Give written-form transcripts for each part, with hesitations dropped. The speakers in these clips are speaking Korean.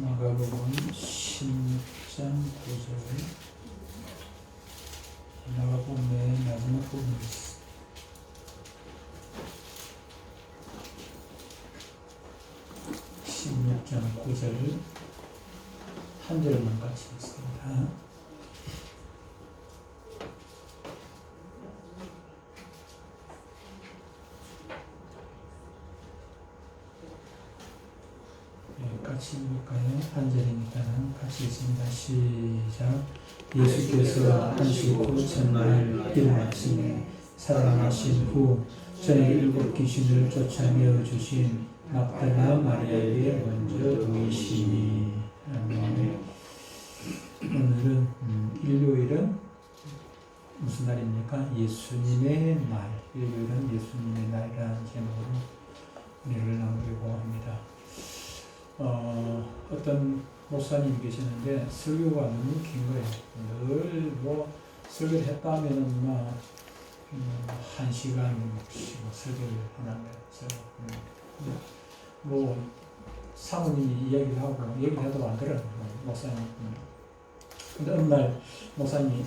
마가복음 16장 9절. 마가복음의 마지막 부분입니다. 한 절만 같이 읽습니다. 같이 읽을까요? 한 절이니까 같이 읽습니다. 시작. 예수께서 한식 후 첫날 이른 아침에 살아나신 후 저녁 일곱 귀신을 쫓아내어 주신 막달라 마리아에게 먼저 보이시니. 오늘은 일요일은 무슨 날입니까? 예수님의 날. 일요일은 예수님의 날이라는 제목으로 은혜를 나누려고 합니다. 어떤 목사님이 계시는데 설교가 너무 긴 거예요. 늘 설교를 했다 하면은 1시간씩 설교를 하는 거예요. 사모님이 이야기를 하고 얘기를 해도 안 들어요. 목사님. 근데 어느 날 목사님이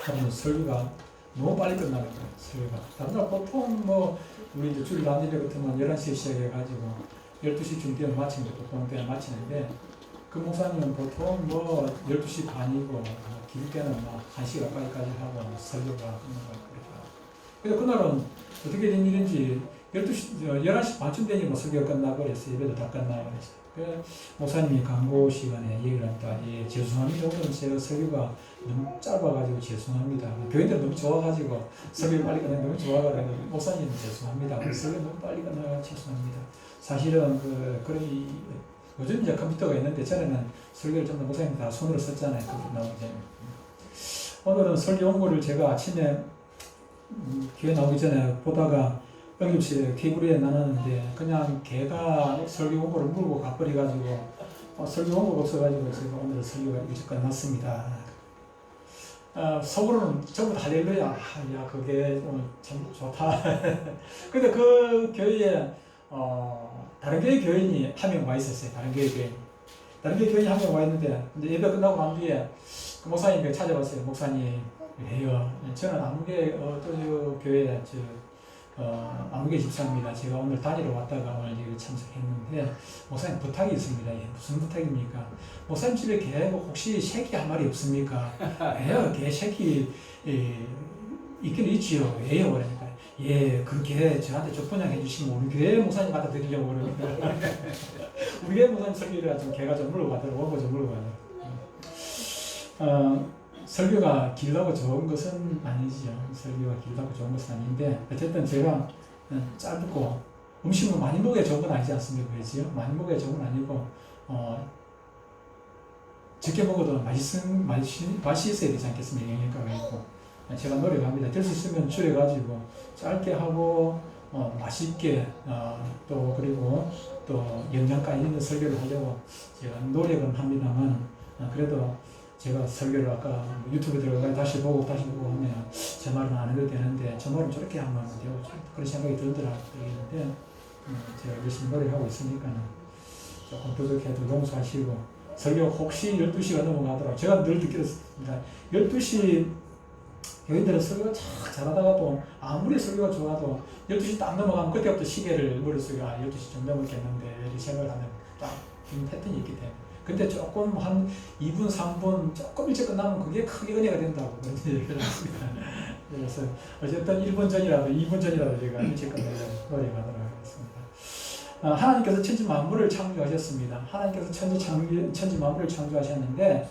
하는 설교가 너무 빨리 끝나는 거예요. 설교가. 다른 날 보통 우리 이제 주일 다니려 같으면 11시에 시작해가지고 12시쯤 되면 마치는 거 보통 때는 마치는데 그 목사님은 보통 12시 반이고 길 때는 1시 가까이까지 하고 설교가 끝나고 그랬다. 그래서 그날은 어떻게 된 일인지 11시 반쯤 되니 설교가 끝나고 그래서 예배도 다 끝나고 그랬어요. 그래서 목사님이 광고 시간에 얘기를 했다. 예, 죄송합니다. 오늘은 제가 설교가 너무 짧아가지고 죄송합니다. 교인들 너무 좋아가지고 설교 빨리 끝나면 너무 좋아가지고 목사님은 죄송합니다. 설교 너무 빨리 끝나가 죄송합니다. 사실은 요즘 이제 컴퓨터가 있는데 전에는 설교를 전부 목사님이 다 손으로 썼잖아요. 오늘은 설교 원고를 제가 아침에 교회 나오기 전에 보다가 응급실에 케이블에 나눴는데 그냥 걔가 설교 원고를 물고 가버려가지고 설교 원고가 없어가지고 제가 오늘 설교가 일찍 끝났습니다. 속으로는 전부 다 할렐루야. 야, 그게 오늘 참 좋다. 근데 그 교회에 다른 교회 교인이 한 명 와 있었어요. 다른 교회 교인이 한 명 와 있는데 이제 예배 끝나고 난 뒤에 그 목사님께 찾아봤어요. 목사님 왜요? 저는 아무개 교회 아무개 집사입니다. 제가 오늘 다니러 왔다가 오늘 여기 참석했는데 목사님 부탁이 있습니다. 예, 무슨 부탁입니까? 목사님 집에 개 혹시 새끼 한 마리 없습니까? 왜요? 개 새끼 있긴 있지요. 왜요? 그러니까 예, 그 개 저한테 좀 분양해 주시면 우리 교회 목사님 갖다 드리려고 그러는데 우리 교회 목사님 설교를 좀 개가 좀 물어가더라고. 원고 좀 물어가더라고. 설교가 길다고 좋은 것은 아니지요. 설교가 길다고 좋은 것은 아닌데 어쨌든 제가 짧고 음식을 많이 먹어야 좋은 건 아니지 않습니까? 그렇지요? 많이 먹어야 좋은 건 아니고 적게 먹어도 맛이 있어야 되지 않겠습니까? 영양가가 있고 제가 노력합니다. 될 수 있으면 줄여가지고 짧게 하고 맛있게 그리고 또 영양가 있는 설교를 하려고 제가 노력은 합니다만 그래도 제가 설교를 아까 유튜브 들어가 다시 보고 하면 제 말은 안 해도 되는데 저 말은 저렇게 하면 되고 그런 생각이 들더라고요. 제가 열심히 노력하고 있으니까 조금 부족해도 용서하시고 설교 혹시 12시가 넘어가더라도 제가 늘 느꼈습니다. 12시 교인들은 설교가 참 잘하다가도 아무리 설교가 좋아도 12시 딱 넘어가면 그때부터 시계를 머릿속에 12시 좀 넘었겠는데 이렇게 생각을 하면 딱 패턴이 있기 때문에 근데 조금 한 2분, 3분 조금 일찍 끝나면 그게 크게 은혜가 된다고 그런 얘기를 했습니다. 그래서 어쨌든 1분 전이라도 2분 전이라도 제가 일찍 끝내려고 노력하도록 하겠습니다. 하나님께서 천지 만물을 창조하셨습니다. 하나님께서 천지 만물을 창조하셨는데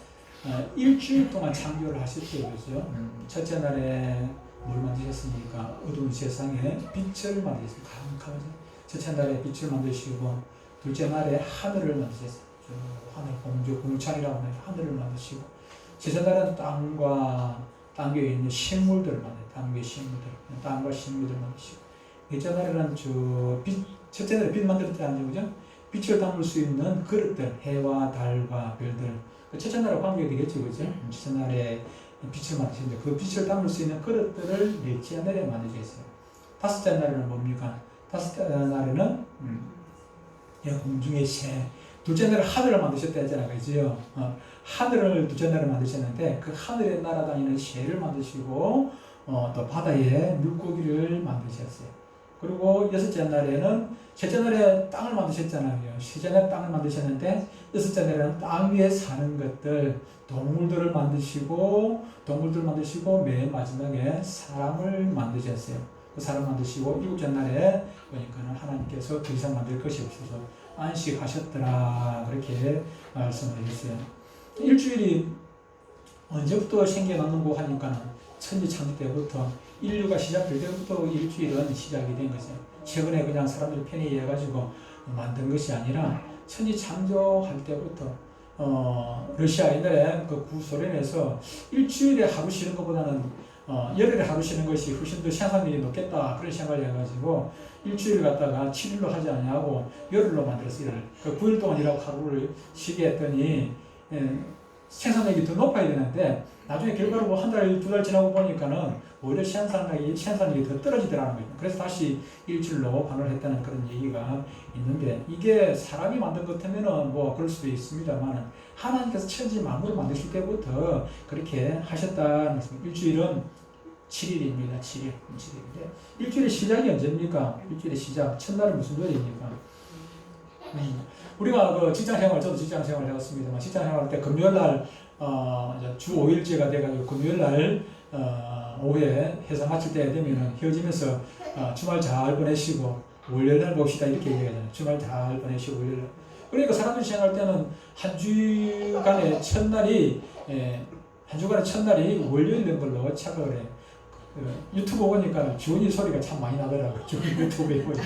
일주일 동안 창조를 하셨대요. 그죠? 첫째 날에 뭘 만드셨습니까? 어두운 세상에 빛을 만드셨습니다. 첫째 날에 빛을 만드시고 둘째 날에 하늘을 만드셨습니다. 하늘, 공주, 공창이라고 하는 하늘을 만드시고 셋째 날은 땅과 땅 위에 있는 식물들을 만드시고 땅과 식물들을 만드시고 넷째 날에는 첫째 날에 빛 만들 때 아니죠, 그죠? 빛을 담을 수 있는 그릇들, 해와 달과 별들. 첫째 날에 관계가 되겠죠, 그죠? 첫째 날에 빛을 만드시는데 그 빛을 담을 수 있는 그릇들을 넷째 날에 만드셨어요. 다섯째 날에는 뭡니까? 다섯째 날에는 공중의 새, 둘째 날에 하늘을 만드셨다 했잖아요. 그죠? 하늘을 둘째 날에 만드셨는데 그 하늘에 날아다니는 새를 만드시고 또 바다에 물고기를 만드셨어요. 그리고 여섯째 날에는 셋째 날에 땅을 만드셨잖아요. 셋째 날에 땅을 만드셨는데 여섯째 날에는 땅 위에 사는 것들 동물들을 만드시고 맨 마지막에 사람을 만드셨어요. 그 사람 만드시고 일곱째 날에 보니까는 하나님께서 더 이상 만들 것이 없어서 안식하셨더라 그렇게 말씀을 했어요. 일주일이 언제부터 생겨났는고 하니까는 천지창조 때부터 인류가 시작될 때부터 일주일은 시작이 된 거죠. 최근에 그냥 사람들이 편히 해가지고 만든 것이 아니라 천지창조할 때부터 러시아 옛날에 그 구소련에서 일주일에 하루 쉬는 것보다는 열흘에 하루 쉬는 것이 훨씬 더 생산력이 높겠다 그런 생각을 해가지고 일주일을 갖다가 7일로 하지 않냐고 열흘로 만들었어요. 그 9일 동안 일하고 하루를 쉬게 했더니 생산력이 더 높아야 되는데 나중에 결과로 뭐 한 달, 두 달 지나고 보니까는 오히려 생산력이 더 떨어지더라는 거예요. 그래서 다시 일주일로 반을 했다는 그런 얘기가 있는데 이게 사람이 만든 것 같으면은 뭐 그럴 수도 있습니다만 하나님께서 천지 만물을 만드실 때부터 그렇게 하셨다는 말씀. 일주일은 7일입니다. 7일인데 일주일의 시작이 언제입니까? 일주일의 시작. 첫날은 무슨 요일입니까? 우리가 그 직장생활, 저도 직장생활 해왔습니다만 직장생활 할 때 금요일날 주 5일제가 돼가지고 금요일날 오후에 회사 마칠 때 되면은 헤어지면서 주말 잘 보내시고 월요일날 봅시다 이렇게 얘기하잖아요. 주말 잘 보내시고 월요일날. 그러니까 사람들이 생각할 때는 한 주간의 첫날이 월요일 된 걸로 착각을 해요. 유튜브 보니까 주은이 소리가 참 많이 나더라고요. 유튜브에 보니까.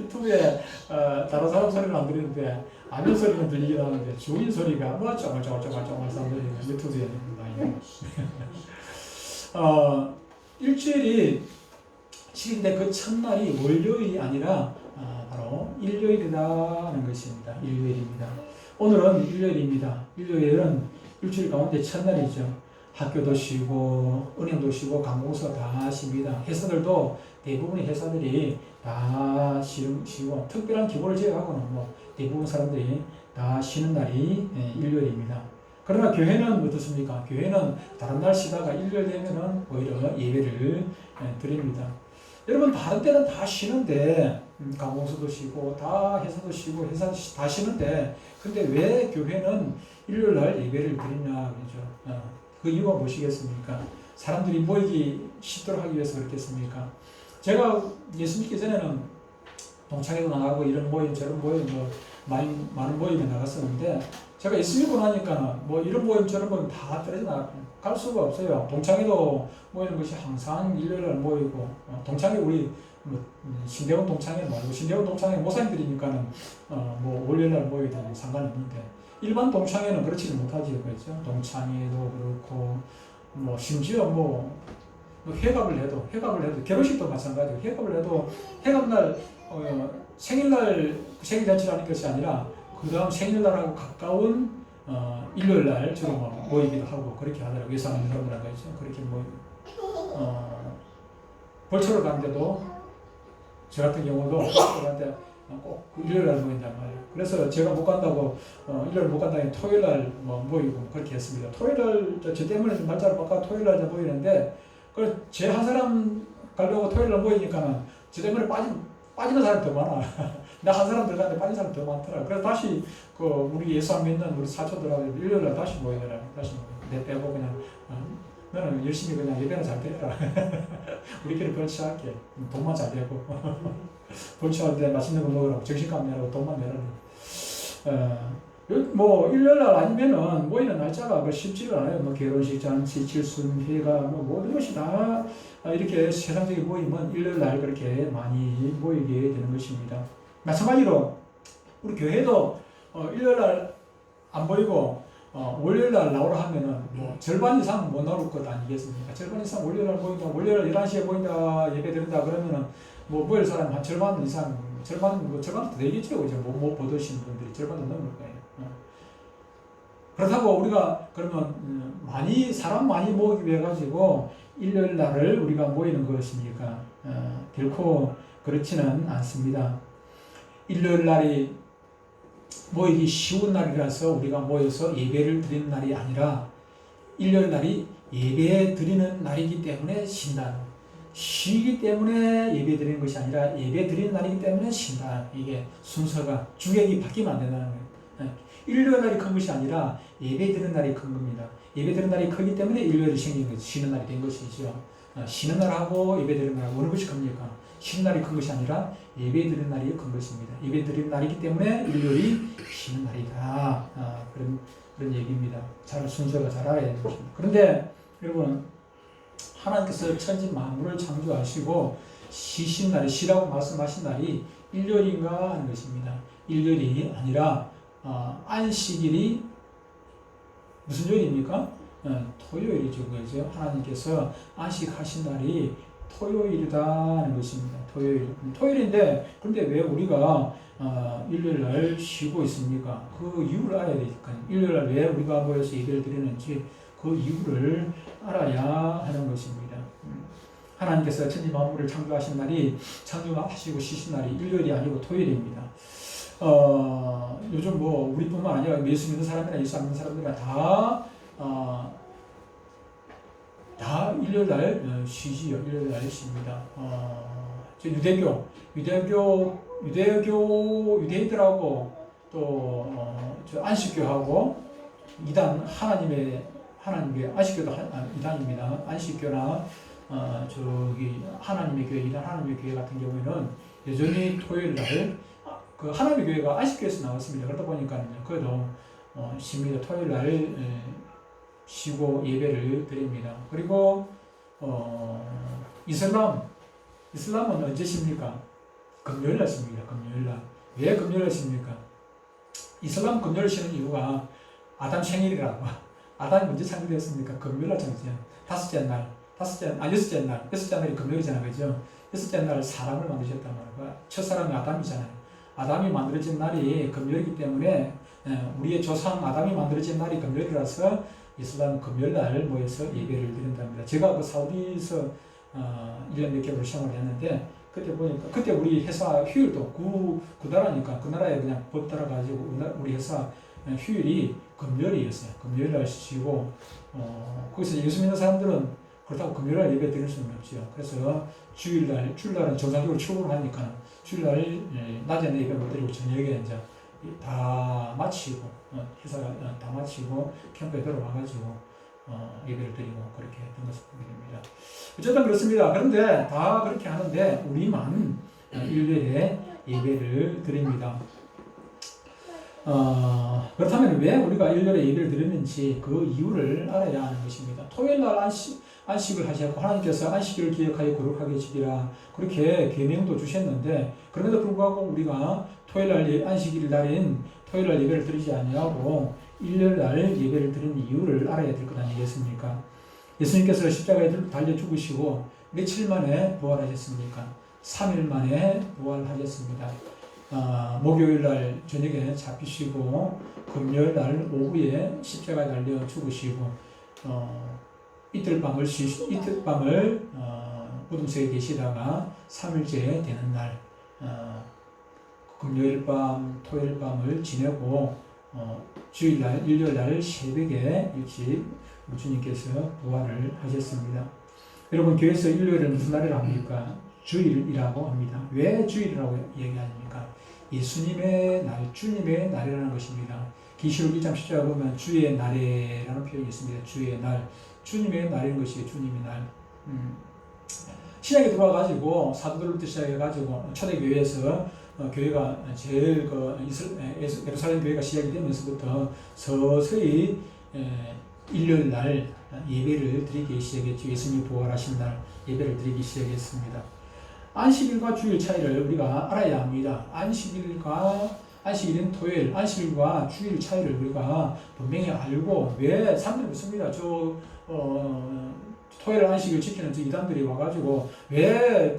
유튜브에 다른 사람 소리는 안 들리는데 아멘 소리는 들리긴 하는데 주은이 소리가 뭐 쪼글쪼글쪼글쪼글 사람들이 유튜브에 많이 나요. 일주일이 7일인데 그 첫날이 월요일이 아니라 바로 일요일이라는 것입니다. 일요일입니다. 오늘은 일요일입니다. 일요일은 일주일 가운데 첫날이죠. 학교도 쉬고 은행도 쉬고 관공서 다 쉽니다. 회사들도 대부분의 회사들이 다 쉬고 특별한 기본을 제외하고는 뭐 대부분 사람들이 다 쉬는 날이 일요일입니다. 그러나 교회는 어떻습니까? 교회는 다른 날 쉬다가 일요일 되면은 오히려 예배를 드립니다. 여러분 다른 때는 다 쉬는데 관공서도 쉬고 다 회사도 쉬고 회사 다 쉬는데 근데 왜 교회는 일요일 날 예배를 드리냐 그러죠. 그 이유가 무엇이겠습니까? 사람들이 모이기 쉽도록 하기 위해서 그렇겠습니까? 제가 예수 믿기 전에는 동창회도 나가고 이런 모임 저런 모임 많은 모임에 나갔었는데 제가 예수 믿고 나니까 뭐 이런 모임 저런 모임 다 떨어져 갈 수가 없어요. 동창회도 모이는 것이 항상 일요일날 모이고 동창회 우리 신대원 동창회 말고 신대원 동창회 목사님들이니까는 뭐 월요일날 모이도 상관없는데 일반 동창회는 그렇지는 못하지 그렇죠. 동창회도 그렇고 뭐 심지어 뭐 회갑을 해도 결혼식도 마찬가지고 회갑을 해도 회갑날 생일날 생일잔치를 하는 것이 아니라 그 다음 생일날하고 가까운 일요일날 주로 모이기도 하고 그렇게 하더라고요. 예상하는 사람들하고 있죠. 그렇게 모이고 벌초를 가는데도 저 같은 경우도 벌초를 가는데 꼭 일요일날 모인단 말이에요. 그래서 제가 못 간다고 일요일 못 간다니 토요일날 모이고 그렇게 했습니다. 토요일날 저 때문에 좀 날짜를 바꿔 토요일날 모이는데 그 제 한 사람 가려고 토요일날 모이니까는 저 때문에 빠지는 사람이 더 많아. 나 한 사람 들어가는데 빠진 사람이 더 많더라. 그래서 다시 그 우리 예수 안 믿는 우리 사촌들하고 일요일날 다시 모이더라. 다시 내 빼고 그냥 너는 열심히 그냥 예배는 잘 드려라. 우리끼리 벌치할게. 돈만 잘 내고. 벌치할 때 맛있는 거 먹으라고 정신값 내라고 돈만 내라고. 뭐 일요일날 아니면은 모이는 날짜가 쉽지가 않아요. 뭐 결혼식, 잔치, 칠순, 회가 뭐 모든 것이 다 이렇게 세상적인 모임은 일요일날 그렇게 많이 모이게 되는 것입니다. 마찬가지로 우리 교회도 일요일날 안 보이고 월요일날 나오라 하면은 뭐 절반 이상 못 나올 것 아니겠습니까? 절반 이상 월요일날 모인다, 월요일 11시에 모인다, 예배 드린다 그러면은 뭐 모일 사람 한 절반 이상, 절반도 되겠죠. 이제 못 보시는 분들이 절반도 넘을 거예요. 그렇다고 우리가 그러면 사람 많이 모이기 위해 가지고 일요일 날을 우리가 모이는 것입니까? 결코 그렇지는 않습니다. 일요일 날이 모이기 쉬운 날이라서 우리가 모여서 예배를 드리는 날이 아니라 일요일 날이 예배 드리는 날이기 때문에 쉰다. 쉬기 때문에 예배 드리는 것이 아니라 예배 드리는 날이기 때문에 쉰다. 이게 순서가 주객이 바뀌면 안 된다는 거예요. 일요일 날이 큰 것이 아니라 예배 드리는 날이 큰 겁니다. 예배 드리는 날이 크기 때문에 일요일이 생긴 거죠. 쉬는 날이 된 것이죠. 쉬는 날하고 예배 드리는 날하고 어느 것이 큽니까? 쉬는 날이 큰 것이 아니라 예배 드리는 날이 큰 것입니다. 예배 드리는 날이기 때문에 일요일이 쉬는 날이다. 그런 얘기입니다. 순서가 잘 알아야 되는 것입니다. 그런데 여러분, 하나님께서 천지 만물을 창조하시고 쉬신 날이, 쉬라고 말씀하신 날이 일요일인가 하는 것입니다. 일요일이 아니라 안식일이 무슨 요일입니까? 토요일이죠. 그죠? 하나님께서 안식하신 날이 토요일이라는 것입니다. 토요일인데, 그런데 왜 우리가 일요일 날 쉬고 있습니까? 그 이유를 알아야 되니까요. 일요일 날 왜 우리가 모여서 예배를 드리는지 그 이유를 알아야 하는 것입니다. 하나님께서 천지 만물을 창조하신 날이, 창조하시고 쉬신 날이 일요일이 아니고 토요일입니다. 요즘 뭐 우리뿐만 아니라 예수 믿는 사람이나 예수 안 믿는 사람들이나 다 일요일 날 쉬지요. 일요일 날 쉽니다. 유대인들하고 또 안식교하고 이단, 하나님의 안식교도 이단입니다. 안식교나 하나님의 교회, 이단 하나님의 교회 같은 경우에는 여전히 토요일 날 그 하나님의 교회가 안식교에서 나왔습니다. 그러다 보니까 그래도 쉽니다. 토요일 날 쉬고 예배를 드립니다. 그리고 이슬람은 언제 쉽니까? 금요일 날 쉽니다. 금요일 날. 왜 금요일 날 쉽니까? 이슬람 금요일 쉬는 이유가 아담 생일이라고. 아담이 언제 창조되었습니까? 금요일 날 창조돼요. 여섯째 날이 금요일이잖아요. 그죠? 여섯째 날 사람을 만드셨단 말이에요. 첫 사람이 아담이잖아요. 아담이 만들어진 날이 금요일이기 때문에 우리의 조상 아담이 만들어진 날이 금요일이라서 이슬람 금요일 날 모여서 예배를 드린답니다. 제가 그 사우디에서 1년 몇 개월 생활을 했는데 그때 보니까 그때 우리 회사 휴일도 구나라니까 그 나라에 그냥 법 따라가지고 우리 회사 휴일이 금요일이었어요. 금요일 날 쉬고 거기서 예수 믿는 사람들은 그렇다고 금요일 날 예배 드릴 수는 없죠. 그래서 주일날은 정상적으로 출근을 하니까 주일날 낮에는 예배 못 드리고 저녁에 이제 다 마치고 회사가 다 마치고 캠프에 들어와가지고 예배를 드리고 그렇게 했던 것을 보게 됩니다. 어쨌든 그렇습니다. 그런데 다 그렇게 하는데 우리만 일요일에 예배를 드립니다. 그렇다면 왜 우리가 일요일에 예배를 드렸는지 그 이유를 알아야 하는 것입니다. 토요일 날 안식을 하셨고 하나님께서 안식일을 기억하여 거룩하게 지키라 그렇게 계명도 주셨는데 그럼에도 불구하고 우리가 토요일 날 안식일 날인 토요일 날 예배를 드리지 아니하고 일요일 날 예배를 드리는 이유를 알아야 될 것 아니겠습니까? 예수님께서 십자가에 달려 죽으시고 며칠 만에 부활하셨습니까? 3일 만에 부활하셨습니다. 목요일 날 저녁에 잡히시고 금요일 날 오후에 십자가에 달려 죽으시고 이틀 밤을 무덤 속에 계시다가 3일째 되는 날 금요일 밤, 토요일 밤을 지내고 주일날, 일요일날 새벽에 일찍 주님께서 부활을 하셨습니다. 여러분 교회에서 일요일은 무슨 날이라고 합니까? 주일이라고 합니다. 왜 주일이라고 얘기합니까? 예수님의 날, 주님의 날이라는 것입니다. 계시록 2장 10절에 보면 주의 날에라는 표현이 있습니다. 주의 날, 주님의 날인 것이 주님의 날. 신약에 들어와가지고 사도들부터 시작해가지고 초대교회에서 교회가 제일 예루살렘 교회가 시작이 되면서부터 서서히 일요일 날 예배를 드리기 시작했죠. 예수님이 부활하신 날 예배를 드리기 시작했습니다. 안식일과 주일 차이를 우리가 알아야 합니다. 안식일인 토요일, 안식일과 주일 차이를 우리가 분명히 알고 왜 사람들이 묻습니다. 토요일 안식일 지키는 이단들이 와가지고 왜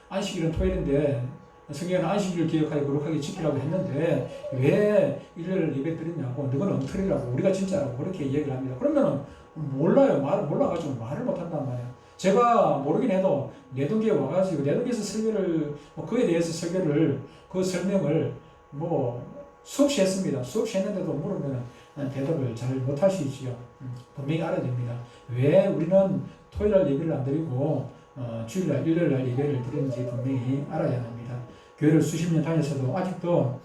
안식일은 토요일인데 성경은 안식일을 기억하여 거룩하게 지키라고 했는데 왜 일요일 예배 드리냐고 너는 엉터리라고 우리가 진짜라고 그렇게 얘기를 합니다. 그러면 몰라요. 몰라가지고 말을 못한단 말이야. 제가 모르긴 해도 내동기에 와가지고 내동기에서 설교를 그에 대해서 설교를 그 설명을 수없이 했습니다. 수없이 했는데도 물으면 대답을 잘 못하시지요. 분명히 알아야 됩니다. 왜 우리는 토요일날 예배를 안 드리고 주일날, 일요일날 예배를 드리는지 분명히 알아야 합니다. 교회를 수십 년 다녔어도 아직도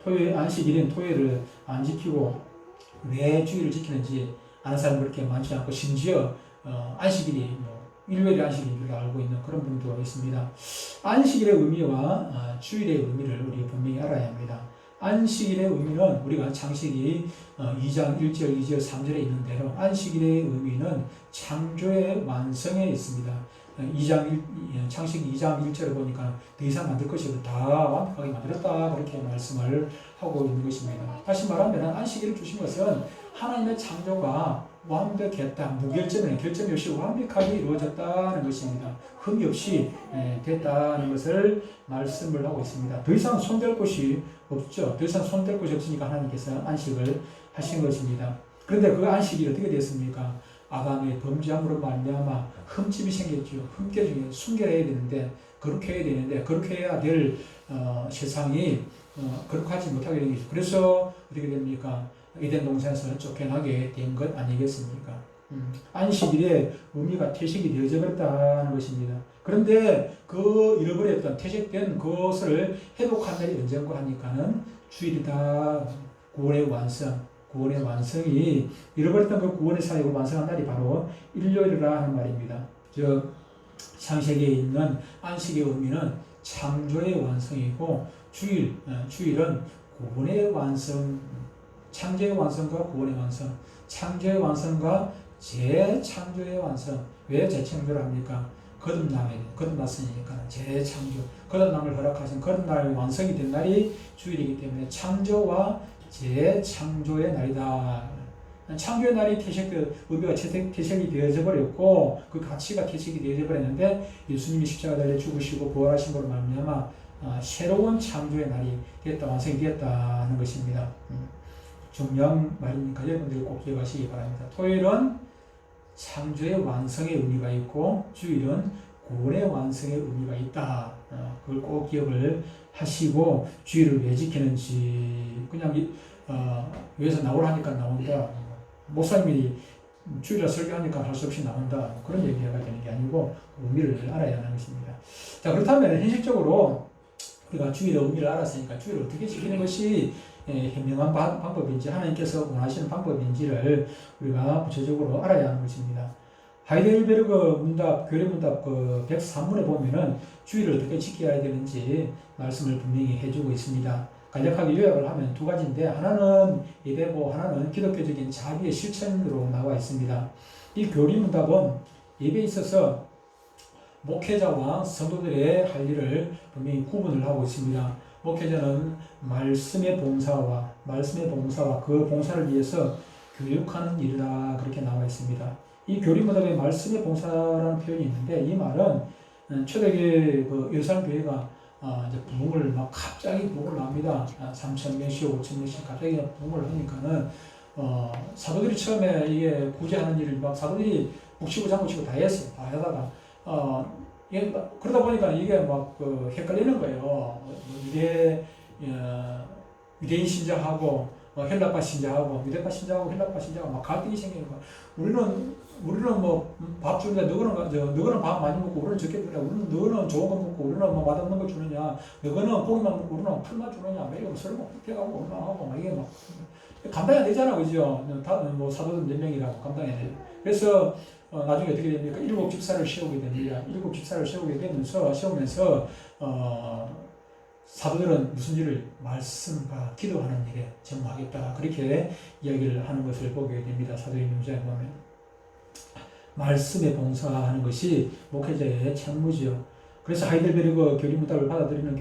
토요일, 안식일인 토요일을 안 지키고 왜 주일을 지키는지 아는 사람이 그렇게 많지 않고, 심지어 안식일이 일요일이 안식일인 줄 알고 있는 그런 분도 있습니다. 안식일의 의미와 주일의 의미를 우리 분명히 알아야 합니다. 안식일의 의미는 우리가 창세기 2장 1절, 2절, 3절에 있는 대로 안식일의 의미는 창조의 완성에 있습니다. 창세기 2장 1절을 보니까 더 이상 만들 것이 없다, 다 완벽하게 만들었다, 그렇게 말씀을 하고 있는 것입니다. 다시 말하면 안식일을 주신 것은 하나님의 창조가 완벽했다, 무결점이, 결점이 없이 완벽하게 이루어졌다는 것입니다. 흠이 없이 됐다는 것을 말씀을 하고 있습니다. 더 이상 손댈 곳이 없죠. 더 이상 손댈 곳이 없으니까 하나님께서 안식을 하신 것입니다. 그런데 그 안식이 어떻게 됐습니까? 아담의 범죄함으로 말미암아 흠집이 생겼죠. 흠결이 순결해야 되는데, 그렇게 해야 될 세상이 그렇게 하지 못하게 된 것이죠. 그래서 어떻게 됩니까? 에덴 동산에서 쫓겨나게 된 것 아니겠습니까? 안식일의 의미가 퇴색이 되어져 버렸다는 것입니다. 그런데 그 잃어버렸던, 퇴색된 그것을 회복한 날이 언젠가 하니까는 주일이다. 구원의 완성이 잃어버렸던 그 구원의 사역을 완성한 날이 바로 일요일이라 하는 말입니다. 즉 창세기에 있는 안식의 의미는 창조의 완성이고, 주일은 구원의 완성, 창조의 완성과 구원의 완성, 창조의 완성과 재창조의 완성. 왜 재창조를 합니까? 거듭났으니까 재창조, 거듭남을 허락하신 거듭날 완성이 된 날이 주일이기 때문에 창조와 재창조의 날이다. 창조의 날이 의미가 퇴색이 되어져 버렸고, 그 가치가 퇴색이 되어져 버렸는데, 예수님이 십자가 달려 죽으시고 부활하신 것으로 말미암아 새로운 창조의 날이 됐다, 완성이 되었다는 것입니다. 중요한 말이니까 여러분들이 꼭 기억하시기 바랍니다. 토요일은 창조의 완성의 의미가 있고, 주일은 구원의 완성의 의미가 있다. 그걸 꼭 기억을 하시고, 주일을 왜 지키는지 그냥 위에서 나오라니까 나온다, 목사님이 주일날 설교하니까 할 수 없이 나온다, 그런 얘기가 되는 게 아니고 의미를 알아야 하는 것입니다. 자, 그렇다면 현실적으로 우리가 주일의 의미를 알았으니까 주일을 어떻게 지키는 것이 현명한 방법인지, 하나님께서 원하시는 방법인지를 우리가 구체적으로 알아야 하는 것입니다. 하이델베르그 문답, 교리 문답 103문에 보면은 주일을 어떻게 지켜야 되는지 말씀을 분명히 해주고 있습니다. 간략하게 요약을 하면 두 가지인데, 하나는 예배고 하나는 기독교적인 자비의 실천으로 나와 있습니다. 이 교리 문답은 예배에 있어서 목회자와 성도들의 할 일을 분명히 구분을 하고 있습니다. 목회자는 말씀의 봉사와 그 봉사를 위해서 교육하는 일이라 그렇게 나와 있습니다. 이 교리문답에 말씀의 봉사라는 표현이 있는데, 이 말은 초대교회 예루살렘 교회가 이제 부흥을 갑자기 부흥을 합니다. 3,000명씩 5,000명씩 갑자기 부흥을 하니까는 사도들이 처음에 이게 구제하는 일을 사도들이 북치고 장구치고 다 했어요. 다 하다가 그러다 보니까 이게 헷갈리는 거예요. 이게 유대인 신자하고 헬라파 신자하고, 유대파 신자하고 헬라파 신자하고 갈등이 생기는 거야. 우리는 밥 주는데 너거는 밥 많이 먹고 우리는 적게 주냐, 너는 좋은 거 먹고 우리는 맛없는 거 주느냐, 너거는 고기만 먹고 우리는 풀만 주느냐, 이거 서로 붙여가고 하고 이게 감당이 안 되잖아, 그죠? 사도들 몇 명이라고 감당이 안 돼. 그래서 나중에 어떻게 됩니까? 7 집사를 세우게 됩니다. 7 집사를 세우면서 사도들은 무슨 일을? 말씀과 기도하는 일에 전무하겠다, 그렇게 이야기를 하는 것을 보게 됩니다. 사도의 명제에 보면 말씀에 봉사하는 것이 목회자의 책무지요. 그래서 하이델베르그 교리문답을 받아들이는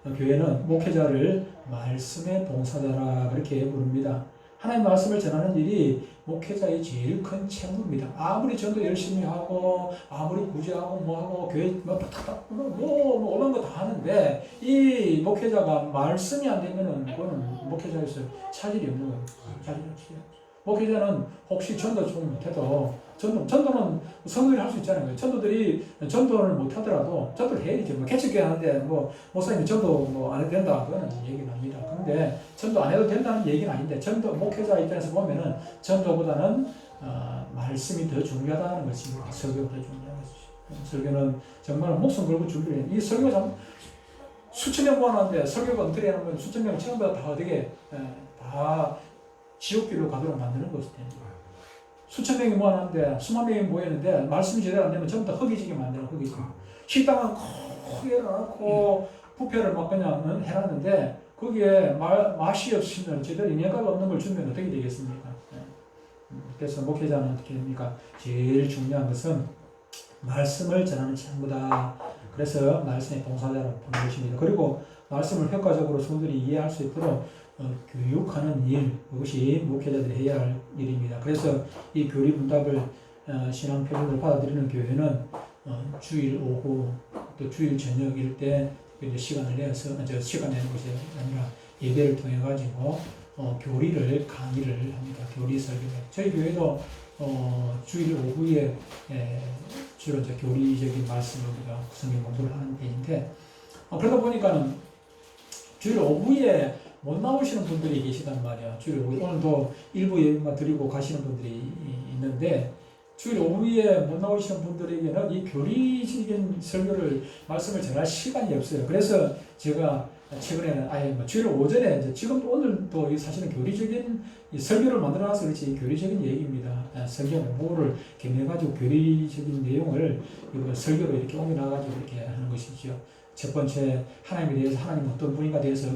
교회는 목회자를 말씀의 봉사자라 그렇게 부릅니다. 하나님의 말씀을 전하는 일이 목회자의 제일 큰 책무입니다. 아무리 전도 열심히 하고, 아무리 구제하고, 교회, 오는 거 다 하는데, 이 목회자가 말씀이 안 되면은, 그거는 목회자에서 차질이 없는 거예요. 차질이 없어요. 목회자는 혹시 전도 좀 못해도 전도는 성도들이 할 수 있잖아요. 전도들이 전도를 못하더라도 전도를 해야죠. 뭐 개척교회 하는데 뭐 목사님이 전도 뭐 안 해도 된다 그거는 얘기는 아닙니다. 그런데 전도 안 해도 된다는 얘기는 아닌데 전도 목회자 입장에서 보면은 전도보다는 말씀이 더 중요하다는 것입니다. 설교가 더 중요한 것이죠. 설교는 정말 목숨 걸고 준비를 해요. 이 설교가 참 수천 명 모아놨는데 설교가 엉터리 하는 건 수천 명 전부 다 어떻게 다 지옥길로 가도록 만드는 것입니다. 수천 명이 모아놨는데 수만 명이 모였는데 말씀이 제대로 안 되면 전부 다 허기지게 만드는 허기지. 식당은 크게 해놓고 부페를 막 그냥 해놨는데 거기에 맛이 없으면 제대로 영양가가 없는 걸 주면 어떻게 되겠습니까? 그래서 목회자는 어떻게 됩니까? 제일 중요한 것은 말씀을 전하는 창구다. 그래서 말씀의 봉사자로 보는 것입니다. 그리고 말씀을 효과적으로 성도들이 이해할 수 있도록 교육하는 일, 그것이 목회자들이 해야 할 일입니다. 그래서 이 교리 문답을 신앙 표준으로 받아들이는 교회는 주일 오후 또 주일 저녁일 때 이제 시간을 내서 시간 내는 것이 아니라 예배를 통해 가지고 교리를 강의를 합니다. 교리 설교를. 저희 교회도 주일 오후에 주로 이제 교리적인 말씀을 우리가 성경 공부를 하는 편인데 그러다 보니까는 주일 오후에 못 나오시는 분들이 계시단 말이야. 주일 오후에 오늘도 일부 예배만 드리고 가시는 분들이 있는데 주일 오후에 못 나오시는 분들에게는 이 교리적인 설교를 말씀을 전할 시간이 없어요. 그래서 제가 최근에는 아예 뭐 주일 오전에 이제 지금 오늘도 사실은 교리적인 설교를 만들어놔서 그렇지 교리적인 얘기입니다. 성경 공부를 겸해가지고 교리적인 내용을 설교로 이렇게 옮겨나가지고 이렇게 하는 것이죠. 첫 번째 하나님에 대해서 하나님 어떤 분인가 대해서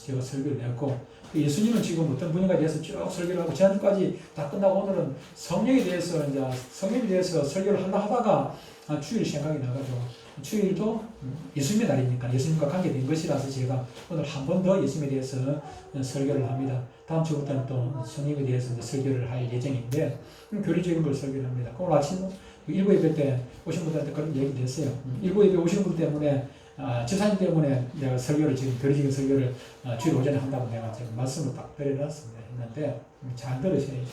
제가 설교를 냈고 예수님은 지금 어떤 분인가 대해서 쭉 설교를 하고 지난주까지 다 끝나고 오늘은 성령에 대해서 설교를 하다가 주일 생각이 나가지고 주일도 예수님의 날이니까 예수님과 관계된 것이라서 제가 오늘 한 번 더 예수님에 대해서 설교를 합니다. 다음 주부터는 또 성령에 대해서 설교를 할 예정인데 교리적인 걸 설교를 합니다. 오늘 아침 일부 예배 때 오신 분들한테 그런 얘기를 했어요. 일부 예배 오시는 분 때문에 집사님 때문에 내가 설교를 지금 교리적인 설교를 주일 오전에 한다고 내가 지금 말씀을 딱 드려놨습니다. 했는데 잘 들으셔야죠.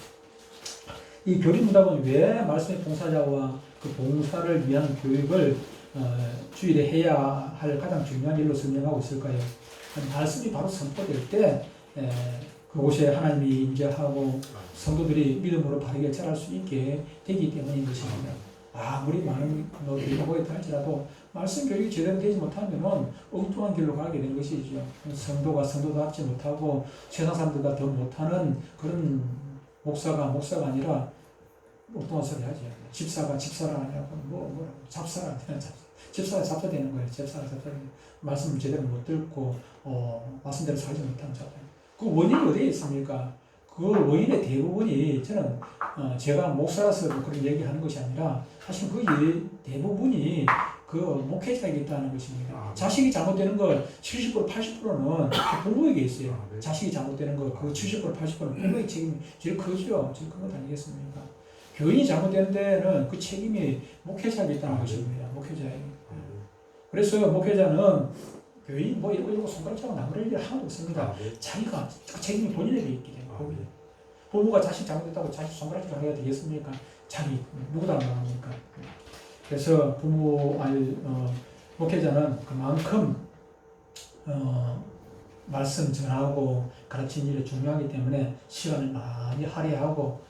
이 교리 문답은 왜 말씀의 봉사자와 그 봉사를 위한 교육을 주일에 해야 할 가장 중요한 일로 설명하고 있을까요? 말씀이 바로 선포될 때 그곳에 하나님이 임재하고 성도들이 믿음으로 바르게 자랄 수 있게 되기 때문인 것입니다. 아무리 많은 것들이 보였다 할지라도 말씀 교육이 제대로 되지 못하면 엉뚱한 길로 가게 되는 것이죠. 성도가 성도답지 못하고 세상 사람들과 더 못하는 그런 목사가 아니라 엉뚱한 소리 하지. 집사가 집사라 하냐고 잡사라 집사가 잡사되는 거예요. 집사가 잡사되는 말씀을 제대로 못 듣고 말씀대로 살지 못하는 잡사. 그 원인이 어디에 있습니까? 그 원인의 대부분이 저는 제가 목사라서 그런 얘기하는 것이 아니라 사실 그 대부분이 그 목회자에게 있다는 것입니다. 자식이 잘못되는 걸 70% 80%는 부모에게 있어요. 자식이 잘못되는 거 그 70% 80%는 부모의 책임이 제일 크죠. 제일 큰 것 아니겠습니까? 교인이 잘못된 데는 그 책임이 목회자에게 있다는 것입니다. 목회자에게. 그래서 목회자는 교인 뭐 이러고 손가락질하고 나무랄 일 하나도 없습니다. 자기가 그 책임이 본인에게 있기 때문에 부모가 자식 잘못했다고 자식 손가락질 해야 되겠습니까? 자기 누구 닮아갑니까? 그래서 목회자는 그만큼 말씀 전하고 가르치는 일이 중요하기 때문에 시간을 많이 할애하고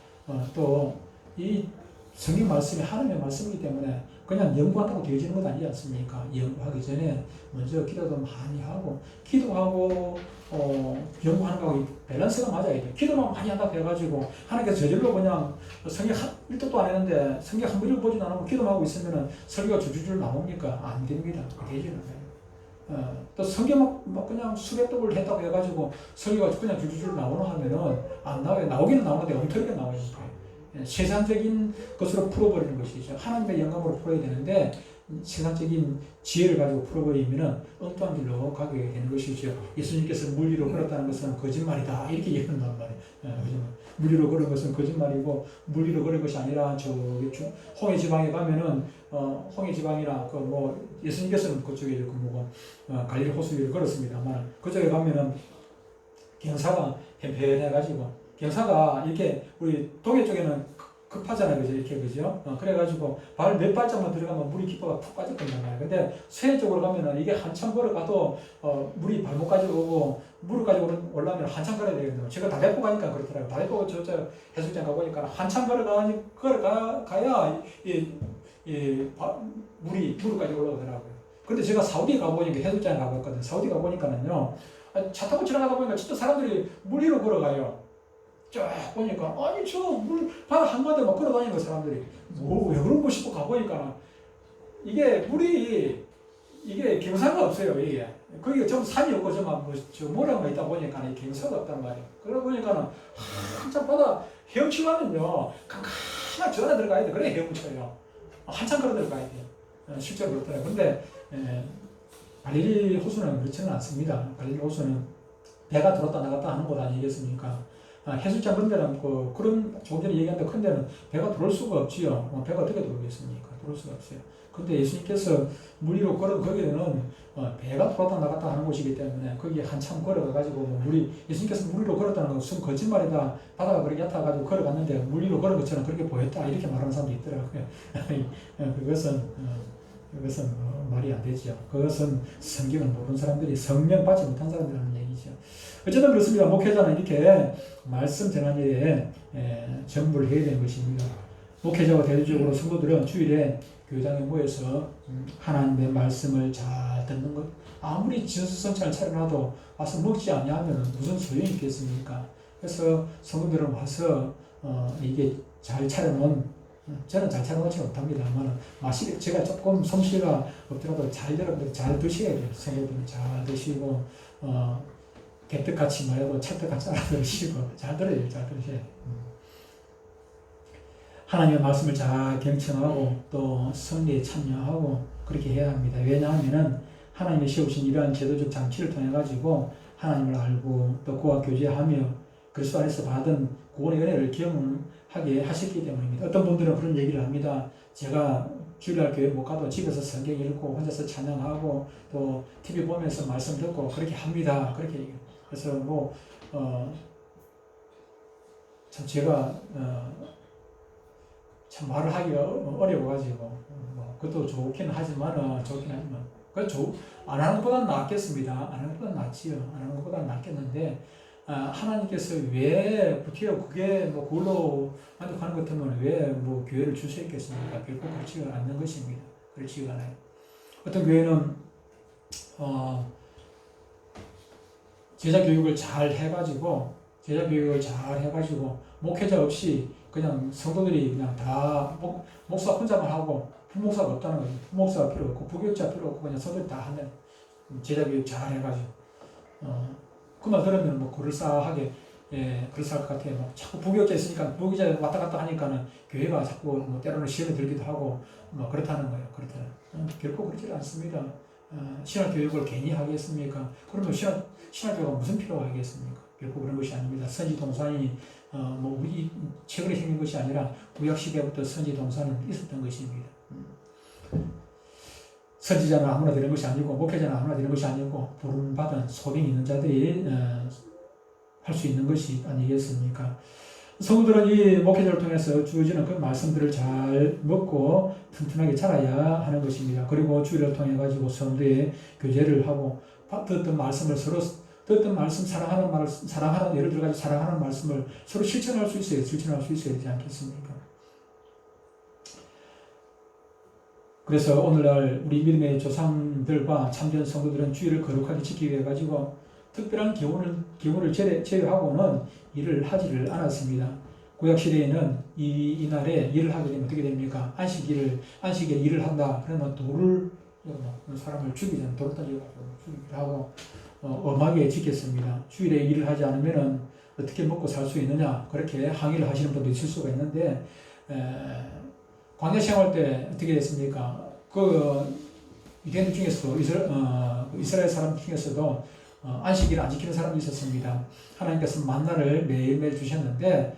또 이 성경 말씀이 하나님의 말씀이기 때문에 그냥 연구한다고 되어지는 것 아니지 않습니까? 연구하기 전에 먼저 기도도 많이 하고 기도하고 연구하는 거하고 밸런스가 맞아야 돼요. 기도만 많이 한다고 해가지고 하나님께서 저절로 그냥 성경 1독도 안 했는데 성경 한 번을 보지도 않고 기도만 하고 있으면 설교가 줄줄 나옵니까? 안 됩니다. 되지는 않아요. 또 성경 막 그냥 수백 독을 했다고 해가지고 설교가 그냥 줄줄 나오나 하면은 안 나와요. 나오기는 나오는데 엉터리가 나와요. 세상적인 것으로 풀어버리는 것이죠. 하나님의 영감으로 풀어야 되는데 세상적인 지혜를 가지고 풀어버리면 엉뚱한 길로 가게 되는 것이죠. 예수님께서 물 위로 걸었다는 것은 거짓말이다 이렇게 얘기한단 말이에요. 물 위로 걸은 것은 거짓말이고 물 위로 걸은 것이 아니라 저기 홍해 지방에 가면은 홍해 지방이나 그 뭐 예수님께서는 그쪽에 그 뭐고 갈릴리 호수 위를 걸었습니다만 그쪽에 가면은 경사가 편편해가지고 경사가 이렇게 우리 동해 쪽에는 급하잖아요, 그죠? 이렇게 그죠? 그래가지고 발 몇 발짝만 들어가면 물이 깊어가 푹 빠졌단 말이에요. 근데 서해 쪽으로 가면은 이게 한참 걸어가도 물이 발목까지 오고 무릎까지 올라면 한참 걸어야 되거든요. 제가 다대포 가니까 그렇더라고요. 다대포 저 해수욕장 가보니까 한참 걸어가야 물이 무릎까지 올라오더라고요. 근데 제가 사우디 가보니까 해수욕장 가봤거든요. 사우디 가보니까는요, 차 타고 지나가다 보니까 진짜 사람들이 물 위로 걸어가요. 쫙 보니까 아니 저 물 바다 한가운데 막 걸어다니는 거 사람들이 뭐 왜 그런 거 싶어 가보니까 이게 물이 이게 경사가 없어요. 이게 거기가 전부 산이 없고 저 모래가 있다 보니까 이 경사가 없단 말이에요. 그러다 보니까는 한참 바다 헤엄치려면요 깜깜하게 저 안에 들어가야 돼. 그래 헤엄쳐요. 한참 걸어 들어가야 돼요. 실제로 그렇더라고요. 근데 갈릴리 호수는 그렇지는 않습니다. 갈릴리 호수는 배가 들었다 나갔다 하는 곳 아니겠습니까? 해수욕장 그런 데는 그런 조금 전에 얘기한 그런 데는 배가 들어올 수가 없지요. 배가 어떻게 들어오겠습니까? 들어올 수가 없어요. 근데 예수님께서 물 위로 거기는 배가 들어왔다 나갔다 하는 곳이기 때문에 거기에 한참 걸어가가지고 예수님께서 물 위로 걸었다는 건 무슨 거짓말이다. 바다가 그렇게 얕아가지고 걸어갔는데 물 위로 걸은 것처럼 그렇게 보였다. 이렇게 말하는 사람도 있더라고요. 그것은 말이 안 되죠. 그것은 성경을 모르는 사람들이 성령 받지 못한 사람들이라는 얘기죠. 어쨌든 그렇습니다. 목회자는 이렇게 말씀 전하는 일에 전부를 해야 되는 것입니다. 목회자와 대대적으로 성도들은 주일에 교회당에 모여서 하나님의 말씀을 잘 듣는 것. 아무리 진수성찬을 차려놔도 와서 먹지 아니하면 무슨 소용이 있겠습니까? 그래서 성도들은 와서 이게 잘 차려놓은 저는 잘 차려놓지 못합니다만 제가 조금 솜씨가 없더라도 여러분들 잘 드셔야 돼요. 성도들은 잘 드시고 개떡같이 말고 찰떡같이 알아들으시고 잘 들어야 돼요. 잘 들으셔야 돼요. 하나님의 말씀을 잘 경청하고 또 성례에 참여하고 그렇게 해야 합니다. 왜냐하면 하나님이 세우신 이러한 제도적 장치를 통해 가지고 하나님을 알고 또 그와 교제하며 그리스도 안에서 받은 구원의 은혜를 경험하게 하셨기 때문입니다. 어떤 분들은 그런 얘기를 합니다. 제가 주일날 교회 못 가도 집에서 성경 읽고 혼자서 찬양하고 또 TV 보면서 말씀 듣고 그렇게 합니다. 그렇게 얘기해요. 그래서 참 제가 참 말을 하기가 어려워가지고 그것도 좋긴 하지만 안 하는 것보다는 낫겠습니다. 안 하는 것보다는 낫지요. 안 하는 것보다는 낫겠는데 하나님께서 왜 부티어 그게 그걸로 만족하는 것 같으면 왜 교회를 주셨겠습니까? 결코 그렇지가 않는 것입니다. 그렇지가 않아요. 어떤 교회는 제자 교육을 잘 해가지고 목회자 없이 그냥 성도들이 그냥 다 목사 혼자만 하고 부목사가 없다는 거죠. 부목사가 필요 없고 부교육자 필요 없고 그냥 성도들이 다 하는 제자 교육 잘 해가지고 그 말 들으면 그럴싸하게 그럴싸할 것 같아요. 자꾸 부교육자 있으니까 부교육자 왔다 갔다 하니까는 교회가 자꾸 때로는 시험에 들기도 하고 그렇다는 거예요. 결코 그렇지 않습니다. 신학교육을 괜히 하겠습니까? 그러면 신학교가 무슨 필요가 있겠습니까? 결코 그런 것이 아닙니다. 선지동산이 우리 최근에 생긴 것이 아니라 구약시대부터 선지동산은 있었던 것입니다. 선지자는 아무나 되는 것이 아니고 목회자는 아무나 되는 것이 아니고 부름받은 소명이 있는 자들이 할 수 있는 것이 아니겠습니까? 성도들은 이 목회자를 통해서 주어지는 그 말씀들을 잘 먹고 튼튼하게 자라야 하는 것입니다. 그리고 주일을 통해 가지고 성도의 교제를 하고 듣던 말씀을 서로 듣던 말씀 사랑하는 예를 들어 가지고 사랑하는 말씀을 서로 실천할 수 있어야 되지 않겠습니까? 그래서 오늘날 우리 믿음의 조상들과 참된 성도들은 주일을 거룩하게 지키기 위해 가지고 특별한 기운을 제외하고는 일을 하지를 않았습니다. 구약시대에는 이날에 일을 하게 되면 어떻게 됩니까? 안식일에 일을 한다. 그러면 사람을 죽이잖아요. 돌을 던져가지고 죽이기도 하고, 엄하게 지켰습니다. 주일에 일을 하지 않으면 어떻게 먹고 살 수 있느냐. 그렇게 항의를 하시는 분도 있을 수가 있는데, 광야 생활 때 어떻게 됐습니까? 유대인들 중에서도 이스라엘 사람 중에서도 안식일을 안 지키는 사람이 있었습니다. 하나님께서 만나를 매일매일 주셨는데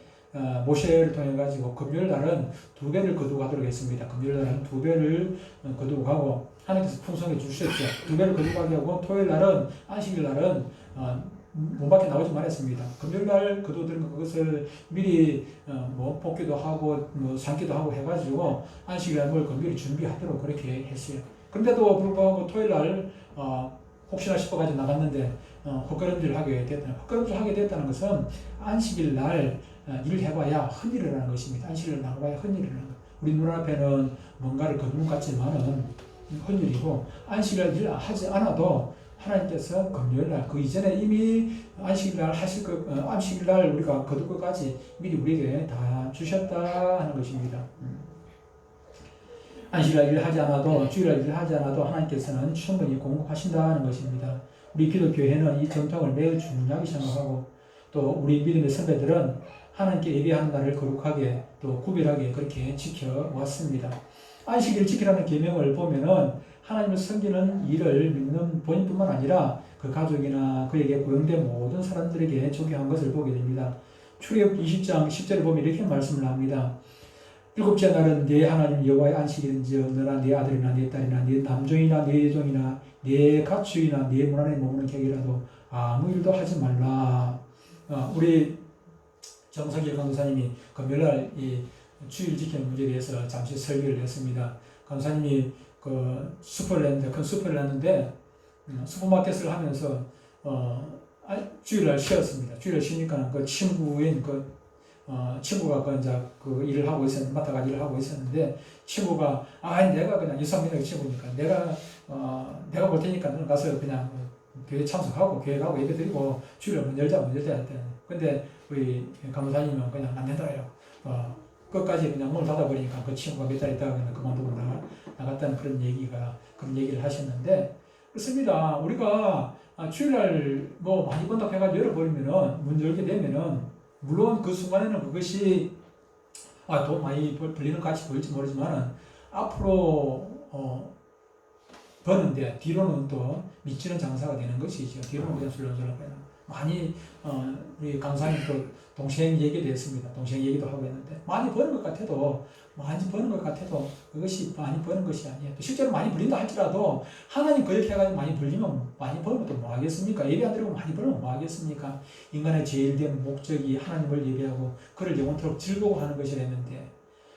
모세를 통해 가지고 금요일 날은 2배를 거두고 가도록 했습니다. 금요일 날은 2배를 거두고 가고 하나님께서 풍성해 주셨죠. 2배를 거두고 가게 하고 토요일 날은 안식일 날은 문 밖에 나오지 말았습니다. 금요일날 거두들은 그것을 미리 뭐 볶기도 하고 뭐 삶기도 하고 해가지고 안식일날 뭘 금요일 준비하도록 그렇게 했어요. 그런데도 불구하고 토요일날 혹시나 싶어가지고 나갔는데 헛걸음질 하게 됐다는 헛걸음질 하게 됐다는 것은 안식일날 일을 해봐야 헛일이라는 것입니다. 안식일을 나가봐야 헛일이라는 것. 우리 눈앞에는 뭔가를 거두는 것 같지만은 헛일이고 안식일날 일 하지 않아도 하나님께서 금요일날 그 이전에 이미 안식일날 하실 것 안식일날 우리가 거둘 것까지 미리 우리에게 다 주셨다 하는 것입니다. 안식일날 일하지 않아도 주일날 일하지 않아도 하나님께서는 충분히 공급하신다는 것입니다. 우리 기독교회는 이 정통을 매우 중요하게 생각하고 또 우리 믿음의 선배들은 하나님께 예배하는 날을 거룩하게 또 구별하게 그렇게 지켜왔습니다. 안식일을 지키라는 계명을 보면은 하나님을 섬기는 일을 믿는 본인뿐만 아니라 그 가족이나 그에게 고용된 모든 사람들에게 적용한 것을 보게 됩니다. 출애굽 20장 10절을 보면 이렇게 말씀을 합니다. 일곱째 날은 네 하나님 여호와의 안식일인지여 너나 네 아들이나 네 딸이나 네 남종이나 네 여종이나 네 가축이나 네 문 안에 머무는 객이라도 아무 일도 하지 말라. 우리 정석일 강도사님이 금요일날 이 주일 지키는 문제에 대해서 잠시 설교를 했습니다. 강도사님이 그 슈퍼랜드, 큰 슈퍼를 했는데 슈퍼마켓을 하면서 주일날 쉬었습니다. 주일날 쉬니까 그 친구인 친구가 그 일을 하고 있었는데 맡아가지고 일을 하고 있었는데 친구가 내가 그냥 유상민의 친구니까 내가 볼 테니까 너는 가서 그냥 교회 참석하고 교회 가고 예배 드리고 주일날 문 열자 했대. 근데 우리 강도사님은 그냥 안 된다요. 끝까지 그냥 문을 닫아버리니까 그 친구가 몇 달 있다가 그냥 그만두고 나갔다는 그런 얘기를 하셨는데, 그렇습니다. 우리가 주일날 뭐 많이 번다고 해가지고 열어버리면은, 문 열게 되면은, 물론 그 순간에는 그것이 돈 많이 벌리는 같이 보일지 모르지만은, 앞으로 버는데, 뒤로는 또 미치는 장사가 되는 것이죠. 뒤로는 그냥 술렁술렁 많이, 우리 강사님 또 동생 얘기도 했습니다. 동생 얘기도 하고 했는데, 많이 버는 것 같아도 그것이 많이 버는 것이 아니에요. 또 실제로 많이 벌린다 할지라도, 하나님 그렇게 해가지고 많이 벌리면, 많이 벌면 또 뭐 하겠습니까? 예배 안 드리고 많이 벌면 뭐 하겠습니까? 인간의 제일 된 목적이 하나님을 예배하고, 그를 영원토록 즐거워하는 것이라 했는데,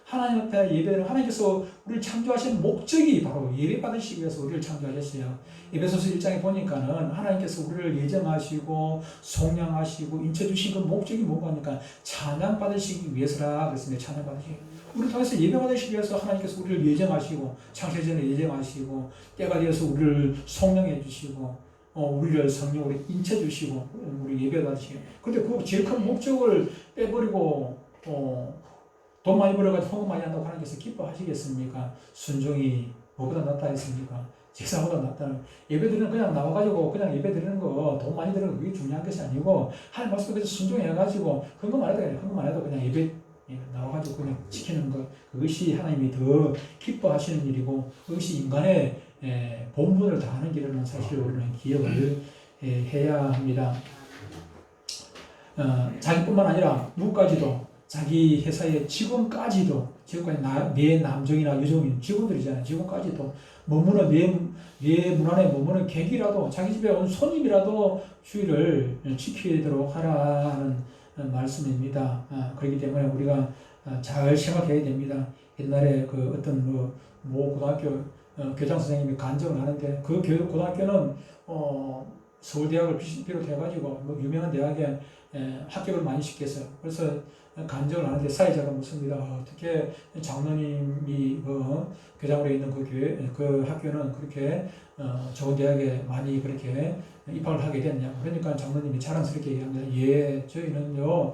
하나님 앞에 예배를 하나님께서 우리를 창조하신 목적이 바로 예배 받으시기 위해서 우리를 창조하셨어요. 에베소서 1장에 보니까는 하나님께서 우리를 예정하시고 속량하시고 인쳐주신 그 목적이 뭐가 하니까 찬양 받으시기 위해서라 그랬습니다. 찬양 받으시기. 우리를 통해서 예배 받으시기 위해서 하나님께서 우리를 예정하시고 창세전에 예정하시고 때가 되어서 우리를 속량해 주시고 우리를 성령으로 인쳐주시고 우리 예배 받으시고. 근데 그 제일 큰 목적을 빼버리고 돈 많이 벌어가지고 헌금 많이 한다고 하나님께서 기뻐하시겠습니까? 순종이 뭐보다 낫다 했습니까? 제사보다 낫다는. 예배드리는 그냥 나와가지고 그냥 예배드리는 거 돈 많이 드리는 거 그게 중요한 것이 아니고 하나님 말씀에 순종해가지고 헌금 안 해도 그냥 예배 나와가지고 그냥 지키는 것, 그것이 하나님이 더 기뻐하시는 일이고 그것이 인간의 본분을 다하는 길이라는 사실을 우리는 기억을 해야 합니다. 자기뿐만 아니라 누구까지도 자기 회사의 직원까지 내 남종이나 여종인 직원들이잖아요. 직원까지도 머무는 내 문 안에 머무는 객이라도 자기 집에 온 손님이라도 주의를 지키도록 하라는 말씀입니다. 그렇기 때문에 우리가 잘 생각해야 됩니다. 옛날에 그 어떤 모 고등학교 교장 선생님이 간증을 하는데 그 고등학교는 서울대학을 비롯해가지고 유명한 대학에 합격을 많이 시켰어요. 그래서 간증을 하는데 사회자가 묻습니다. 어떻게 장로님이 교장으로 있는 그 학교는 그렇게 좋은 대학에 많이 그렇게 입학을 하게 됐냐. 그러니까 장로님이 자랑스럽게 얘기합니다. 예, 저희는요,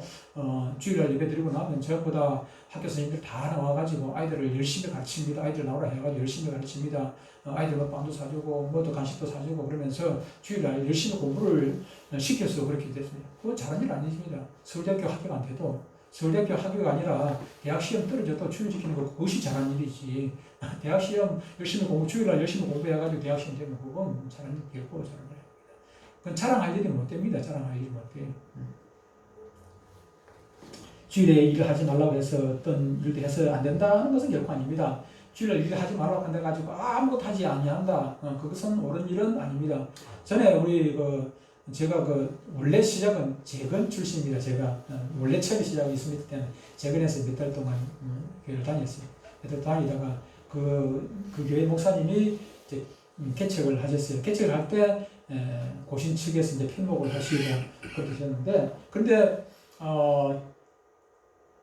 주일날 예배 드리고 나면 저보다 학교 선생님들 다 나와가지고 아이들을 열심히 가르칩니다. 아이들 나오라 해가지고 열심히 가르칩니다. 아이들 빵도 사주고, 뭐도 간식도 사주고 그러면서 주일날 열심히 공부를 시켜서 그렇게 됐습니다. 그건 잘한 일 아니십니다. 서울대학교 합격 안 돼도, 서울대학교 합격이 아니라 대학 시험 떨어져도 주일 지키는 거 그것이 잘한 일이지. 대학 시험 열심히 주일날 열심히 공부해가지고 대학 시험 되면 그건 잘한 일, 결코 잘한 일 아닙니다. 그건 자랑할 일이 못 됩니다. 자랑할 일이 못 돼요. 주일에 일을 하지 말라고 해서 어떤 일도 해서 안 된다는 것은 결코 아닙니다. 주일에 일을 하지 말라고 한다가지고 아무것도 하지 아니한다. 그것은 옳은 일은 아닙니다. 전에 우리 제가 원래 시작은 재건 출신입니다. 제가 원래 처음 시작이 있습니다 때는 재건해서 몇 달 동안 교회를 다녔어요. 몇 달 다니다가 그 교회 목사님이 이제 개척을 하셨어요. 개척을 할 때 고신 측에서 이제 편목을 하시고 그러셨는데, 근데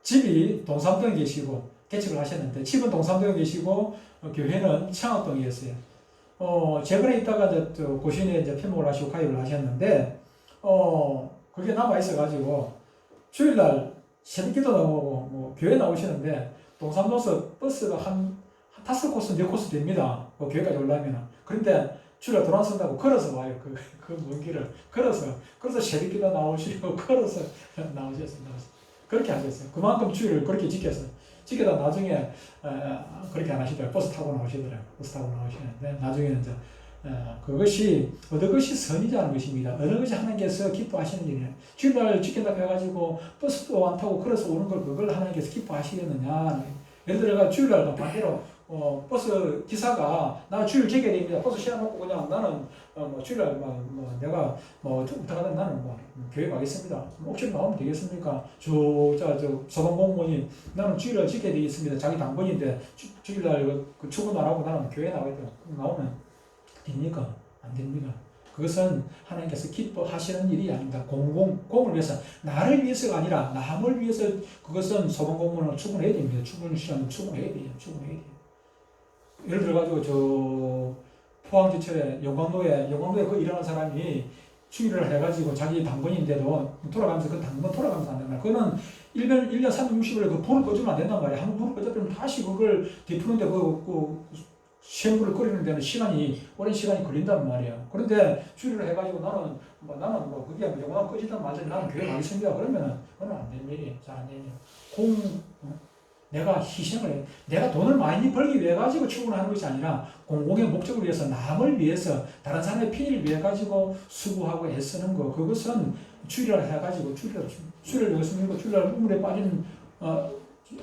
집이 동삼동에 계시고 개척을 하셨는데, 집은 동삼동에 계시고 교회는 창업동이었어요. 재건에 있다가 이제 고신에 이제 편목을 하시고 가입을 하셨는데, 그게 남아 있어가지고 주일날 새벽기도 나오고 뭐 교회 나오시는데 동삼동에서 버스가 한 5코스, 4코스 됩니다. 교회까지 올라오면. 그런데 주일날 돌아선다고 걸어서 와요. 그 먼 길을 걸어서 새벽기도 나오시고 걸어서 나오셨습니다. 그렇게 하셨어요. 그만큼 주일을 그렇게 지켜다 나중에 그렇게 안 하시더라고요. 버스 타고 나오시더라고요. 버스 타고 나오시는데 나중에는 이제 그것이 어느 것이 선이자는 것입니다. 어느 것이 하나님께서 기뻐하시는 일이냐. 주일날 지킨다 해가지고 버스도 안 타고 걸어서 오는 걸 그걸 하나님께서 기뻐하시겠느냐. 예를 들어가 주일날 반대로 버스 기사가 나 주일 지켜야 됩니다. 버스 시켜놓고 그냥 나는 주일날 내가 어떡하든 나는 교회 가겠습니다. 억지로 나오면 되겠습니까? 저 소방공무원이 나는 주일날 지켜야 되겠습니다. 자기 당번인데 주일날 출근 안 하고 나는 교회 나오면 됩니까? 안 됩니다. 그것은 하나님께서 기뻐하시는 일이 아닙니다. 공을 위해서, 나를 위해서가 아니라 남을 위해서 그것은 소방공무원은 출근해야 됩니다. 출근 시간은 출근해야 돼요. 예를 들어가지고 포항지철에 영광로에 그 일하는 사람이 추위를 해가지고 자기 당번인데도 돌아가면서 그 당번 돌아가면서 안 된다. 그거는 1년 360일에 그 불을 꺼주면 안 된단 말이야. 한번 불을 꺼주면 다시 그걸 뒤푸는데 시험불을 끓이는 데는 오랜 시간이 걸린단 말이야. 그런데 추리를 해가지고 나는 그게 영원한 꺼지단 말이야. 나는 교회 가겠습니다. 그러면은, 그건 안 되는 일이에요. 잘 안 되죠. 내가 희생을 해. 내가 돈을 많이 벌기 위해 가지고 출근하는 것이 아니라 공공의 목적을 위해서, 남을 위해서, 다른 사람의 편의를 위해 가지고 수고하고 애쓰는 거. 그것은 추리를 해가지고, 추리를 여기서 밀고, 추리를 우물에 빠진,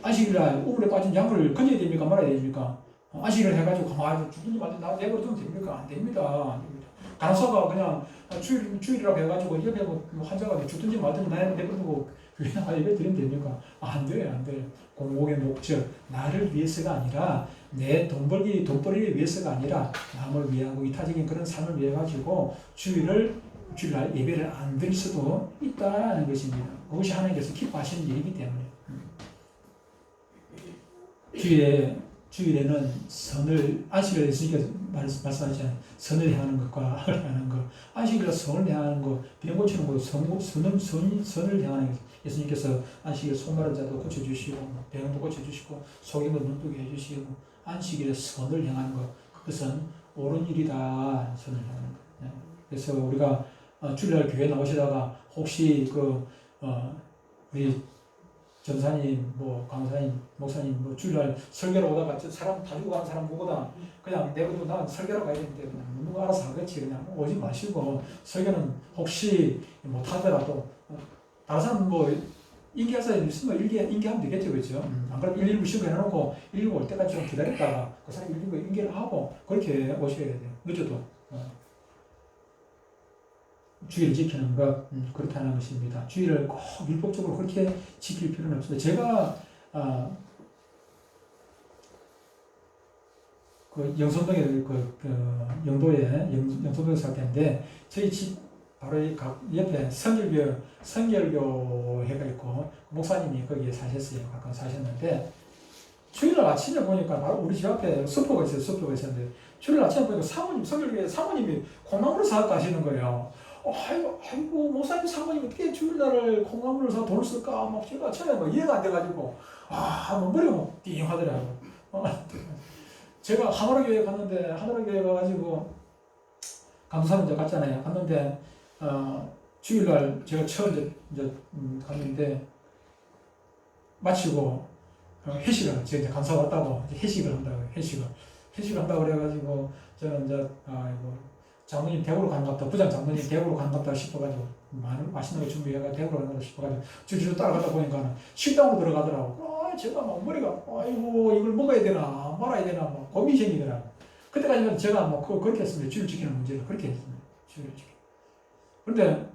안식일날 우물에 빠진 양을 건져야 됩니까? 말아야 됩니까? 안식을 해가지고 가만히 죽든지 말든지 나 내버려두면 됩니까? 안 됩니다. 간호사가 그냥 주일이라고 해가지고 옆에 환자가 죽든지 말든지 나 내버려두고 교회나 예배 드리면 됩니까? 안 돼요. 공공의 목적, 나를 위해서가 아니라 내 돈벌이를 위해서가 아니라 남을 위하고 이타적인 그런 삶을 위해 가지고 주일날 예배를 안 드릴 수도 있다는 것입니다. 그것이 하나님께서 기뻐하시는 일이기 때문에. 주일에는 안식일에 예수님께서 말씀하셨잖아요. 선을 향하는 것과 악을 향하는 것. 안식일에 선을 향하는 것, 병 고치는 것, 선을 향하는 것. 예수님께서 안식일에 속마른 자도 고쳐주시고, 병도 고쳐주시고, 속인 것 눈뜨게 해주시고, 안식일에 선을 향하는 것. 그것은 옳은 일이다. 선을 향하는 것. 그래서 우리가 주일날 교회 나오시다가 혹시 우리 전사님, 강사님, 목사님, 주일날 설교로 오다가 사람 다주고 가는 사람 보고다 그냥 내버려 난 설교로 가야 되는데 누가 알아서 하겠지. 그냥 오지 마시고, 설교는 혹시 못하더라도 다른 사람 인계할 사람이 있으면 인계하면 되겠죠. 그렇죠? 안 그러면 119 신고해놓고 119 올 때까지 좀 기다렸다가 그 사람이 119 인계를 하고 그렇게 오셔야 돼요. 늦어도. 주의를 지키는 것, 그렇다는 것입니다. 주의를 꼭 율법적으로 그렇게 지킬 필요는 없습니다. 제가 영선동에 영도에 영선동에 살았는데 저희 집 바로 옆에 성결교회가 있고 목사님이 거기에 사셨어요. 가끔 사셨는데 주일날 아침에 보니까 바로 우리 집 앞에 수포가 있었는데 주일 아침에 보니까 성결교회 사모님이 콩나물을 사갖고 가시는 거예요. 아이고, 목사님 사모님 어떻게 주일날을 콩나물을 사 돈을 쓸까? 제가 처음에 이해가 안 돼가지고, 머리가 띵하더라고요. 제가 하나로교회 갔는데, 하나로교회 가가지고, 감사는 이제 갔잖아요. 갔는데, 주일날 제가 처음 이제 갔는데, 마치고, 회식을, 제가 이제 감사 왔다고, 회식을 한다고 그래가지고, 저는 이제, 장모님 댁으로 가는 것 같다. 부장 장모님 댁으로 가는 것 같다 싶어가지고 맛있는 거 준비해가 댁으로 가는 것 같다 싶어가지고 줄줄 따라가다 보니까 식당으로 들어가더라고. 제가 머리가 아이고 이걸 먹어야 되나 말아야 되나 고민이 생기더라고. 그때까지는 제가 그렇게 했습니다. 주일 지키는 문제를 그렇게 했습니다. 주일 지키. 그런데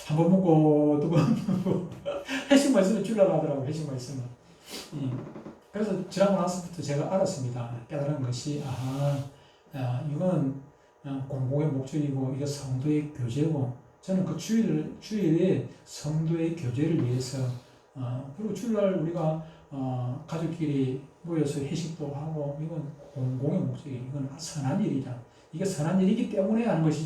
한 번 먹고 두 번 먹고 회식만 있으면 줄여라 하더라고요. 회식만 있으면. 그래서 지나고 나서부터 제가 알았습니다. 깨달은 것이 이건 공공의 목적이고 이게 성도의 교제고 저는 그 주일에 성도의 교제를 위해서 그리고 주일날 우리가 가족끼리 모여서 회식도 하고 이건 공공의 목적이 이건 선한 일이다. 이게 선한 일이기 때문에 하는 것이지